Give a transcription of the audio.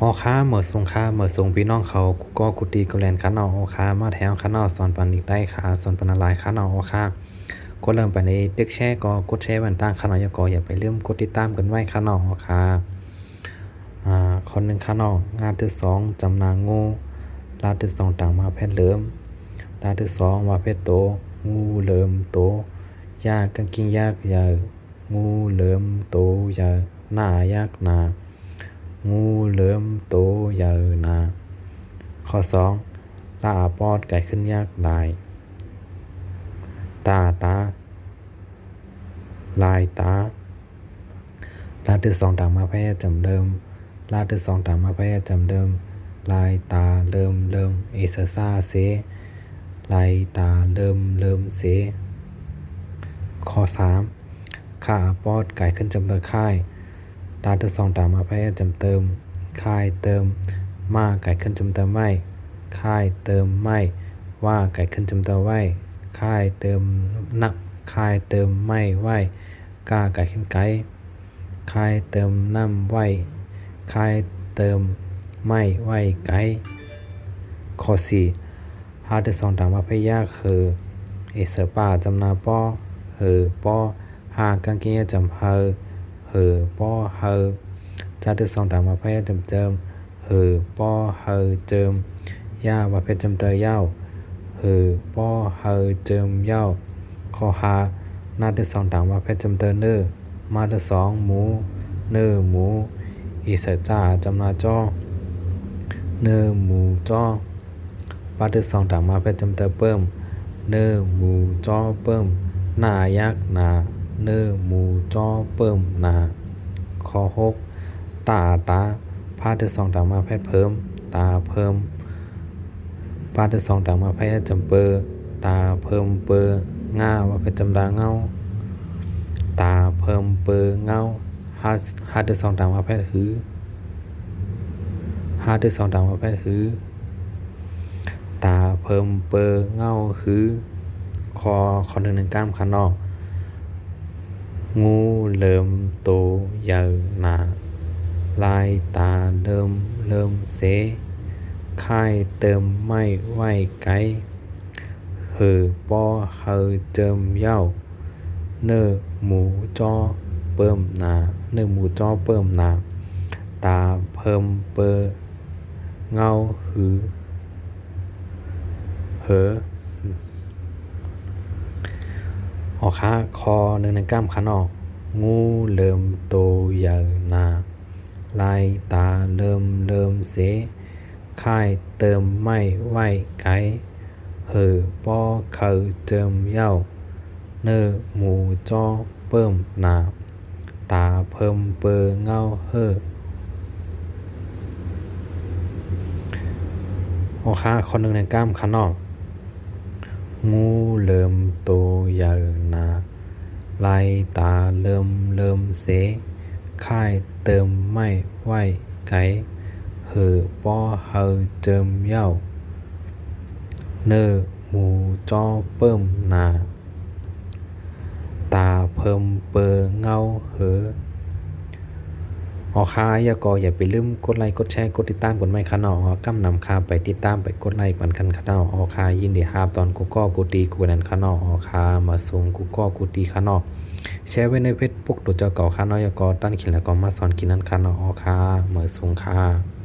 ออค้าเหมือสงค้าเหมือสงพี่น้องเขากูก็กูตีกูแลนค้านอออค้ามาแถวค้านอสอนปันอีกได้ค่ะสอนปันอะไรค้านอออค้าก็เริ่มไปในตึกแชร์ก็กดแชร์วันตั้งค้านอยก็อย่าไปลืมกดติดตามกันไว้ค้านอออค้าคนหนึ่งค้านองานที่สองจำนางงูลาที่สองต่างมาแพทย์เหลิมลาที่สองมาเพชรโตงูเหลิมโตยากกังกิ้งยากใหญ่งูเหลิมโตใหญ่หน้ายากหนางูเหลิมโตใหญ่หนาข้อสองลาปอดไก่ขึ้นยากได้ตาลายตาลาที่สองต่างมาแพทย์จำเดิมลาที่สองต่างมาแพทย์จำเดิมลายตาเริ่มเอเซซ่าเซลายตาเริ่มเสข้อสามข้าปอดไก่ขึ้นจำเริญค่ายตาที่สองตามมาแพ้จำเติมค่ายเติมมาไก่ขึ้นจำเติมไม่ค่ายเติมไม่ว่าไก่ขึ้นจำเติมไว้ค่ายเติมนักค่ายเติมไม่ไว้กาไก่ขึ้นไก่ค่ายเติมน้ำไว้ค่ายเติมไม่ไว้ไก่ข้อสี่หาที่สองตามมาพยาคือเอเสป่าจำนาป้อป้อหากางเกงจำป้อจาที่สองตามมาพยาจำเจิมป้อเจิมย่าว่าเพชรจำเตยเย้าป้อเจิมเย้าข้อหาหน้าที่สองตามมาเพชรจำเตยเนอมาที่สองหมูเนอหมูอีเสจ่าจำนาจ้อเนอหมูจ้อปาที่สองตามมาเพชรจำเตยเพิ่มเนอหมูจ้อเพิ่มหน้ายักษ์นาเนอหมูจ้อเพิ่มนาข้อหกตาพาที่สองตามมาแพทย์เพิ่มตาเพิ่มพาที่สองตามมาแพทย์จำเปอตาเพิ่มเปอง่าว่าเป็นจำดาเงาตาเพิ่มเปอเงาหาที่สองตามมาแพทย์หือหาที่สองตามมาแพทย์หือตาเพิ่มเปอเงาหือคอหนึ่งกล้ามขานอกงูเริ่มโตใหญ่หนาลายตาเริ่มเสค่ายเติมไม่ไหวไกป้อเจิมเย้าเนอหมูจ้อเปิ่มนาเนอหมูจ้อเปิ่มนาตาเพิ่มเปอเงาหือออกขาคอหนึ่งกล้ามขานอกงูเริ่มโตใหญ่นาลายตาเริ่มเสค่ายเติมไม่ไหวไกป้อเจิมเย้าเนอหมูจ้อเปิ่มนาตาเพิ่มเปอเงาออกขาคอหนึ่งกล้ามขานอกงูเริ่มโตใหญ่นาลายตาเริ่มเสค่ายเติมไม่ไหวไกป้อเจิมเย้าเนอหมูจ้อเปิ่มนาตาเพิ่มเปอเงาออค้าอย่าไปลืมกดไลค์กดแชร์กดติดตามกดไม้ค่ะเนาะกำนำค่าไปติดตามไปกดไลค์ปันกันค่ะเนาะออค้ายินดีรับตอนกูตีกูนั่นค่ะเนาะออค้ามาส่งกูตีค่ะเนาะแชร์ไว้ในเฟซบุ๊กตัวเจ้าเก่าค่ะเนาะตั้นขินแล้วก็มาสอนกินนั่นค่ะเนาะออค้ามาส่งค่ะ